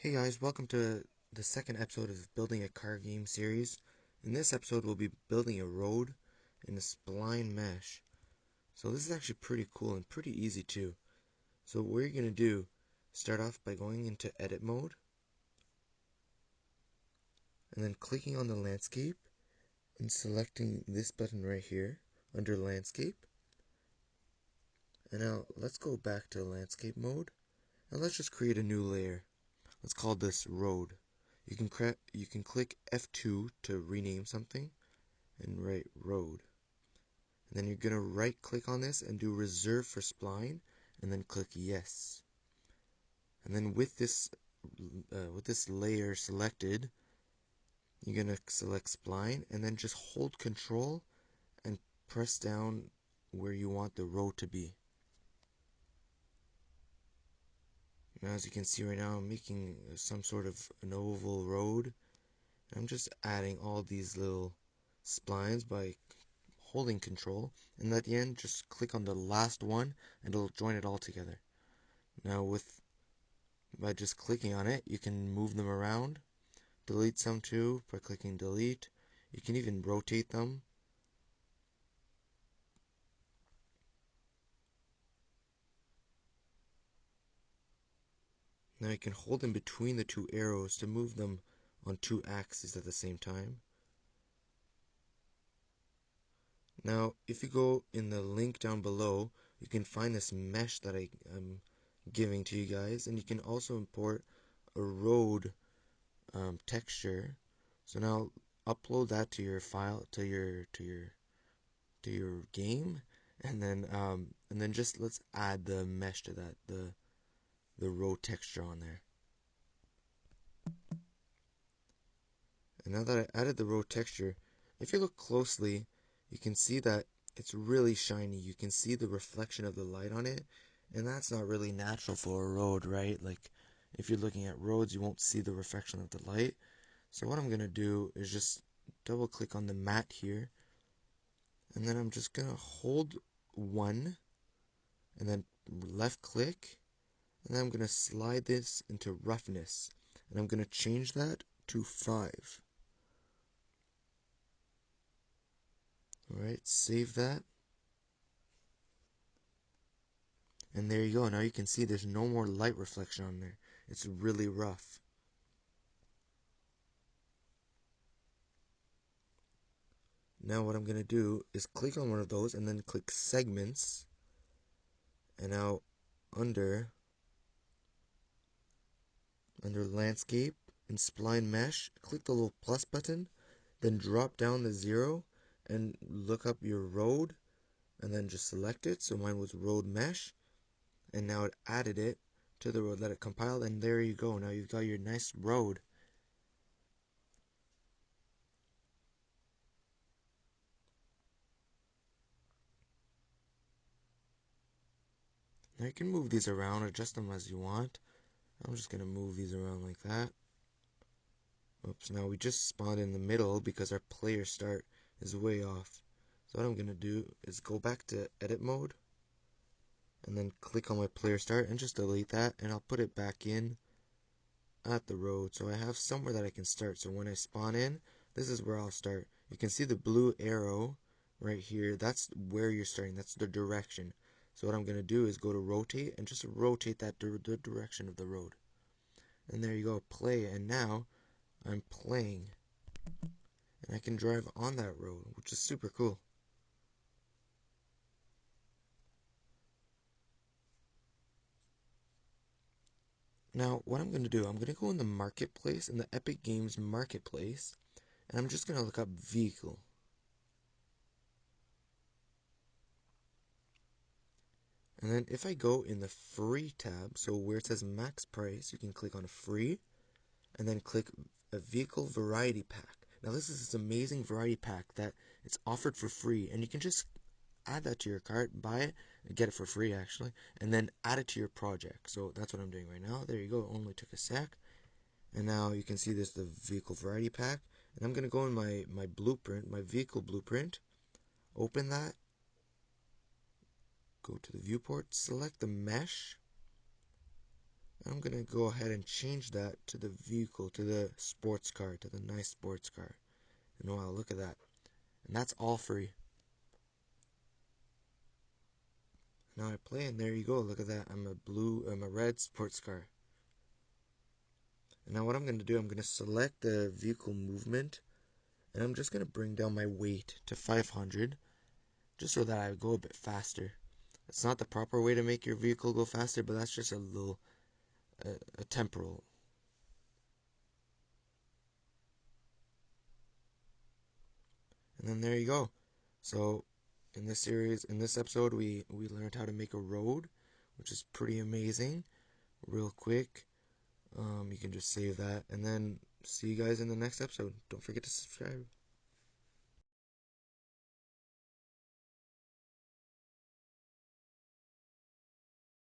Hey guys, welcome to the second episode of Building a Car Game series. In this episode, we'll be building a road in a spline mesh. So this is actually pretty cool and pretty easy too. So what you're going to do, start off by going into edit mode and then clicking on the landscape and selecting this button right here under landscape. And now let's go back to landscape mode and let's just create a new layer. Let's call this road. You can click F2 to rename something and write road. And then you're going to right click on this and do reserve for spline and then click yes. And then with this layer selected, you're going to select spline and then just hold control and press down where you want the road to be. Now as you can see right now, I'm making some sort of an oval road. I'm just adding all these little splines by holding control, and at the end just click on the last one and it'll join it all together. Now by just clicking on it, you can move them around, delete some too by clicking delete. You can even rotate them. Now you can hold them between the two arrows to move them on two axes at the same time. Now if you go in the link down below, you can find this mesh that I'm giving to you guys, and you can also import a road texture. So now upload that to your file, to your game, and then just let's add the mesh to that, the road texture on there. And now that I added the road texture, if you look closely, you can see that it's really shiny. You can see the reflection of the light on it, and that's not really natural for a road, right? Like if you're looking at roads, you won't see the reflection of the light. So what I'm going to do is just double click on the matte here, and then I'm just going to hold 1 and then left click, and then I'm going to slide this into roughness, and I'm going to change that to 5. Alright, save that, and there you go. Now you can see there's no more light reflection on there. It's really rough. Now what I'm going to do is click on one of those and then click segments, and now under landscape and spline mesh, click the little plus button, then drop down the 0 and look up your road, and then just select it. So mine was road mesh, and now it added it to the road. Let it compile, and there you go. Now you've got your nice road. Now you can move these around, adjust them as you want. I'm just going to move these around like that. Oops, now we just spawned in the middle because our player start is way off. So what I'm going to do is go back to edit mode, and then click on my player start and just delete that, and I'll put it back in at the road, so I have somewhere that I can start. So when I spawn in, this is where I'll start. You can see the blue arrow right here. That's where you're starting. That's the direction. So what I'm going to do is go to rotate and just rotate that the direction of the road. And there you go, play. And now I'm playing, and I can drive on that road, which is super cool. Now what I'm going to do, I'm going to go in the marketplace, in the Epic Games marketplace, and I'm just going to look up vehicle. And then if I go in the free tab, so where it says max price, you can click on free and then click a vehicle variety pack. Now this is this amazing variety pack that it's offered for free, and you can just add that to your cart, buy it, and get it for free actually, and then add it to your project. So that's what I'm doing right now. There you go, it only took a sec. And now you can see this, the vehicle variety pack, and I'm going to go in my blueprint, my vehicle blueprint, open that, go to the viewport, select the mesh, I'm gonna go ahead and change that to the vehicle, to the sports car, to the nice sports car. And wow, look at that. And that's all free. Now I play and there you go, look at that. I'm a red sports car. And now what I'm gonna do, I'm gonna select the vehicle movement and I'm just gonna bring down my weight to 500 just so that I go a bit faster. It's not the proper way to make your vehicle go faster, but that's just a little a temporal. And then there you go. So in this series, in this episode, we learned how to make a road, which is pretty amazing. Real quick, you can just save that, and then see you guys in the next episode. Don't forget to subscribe.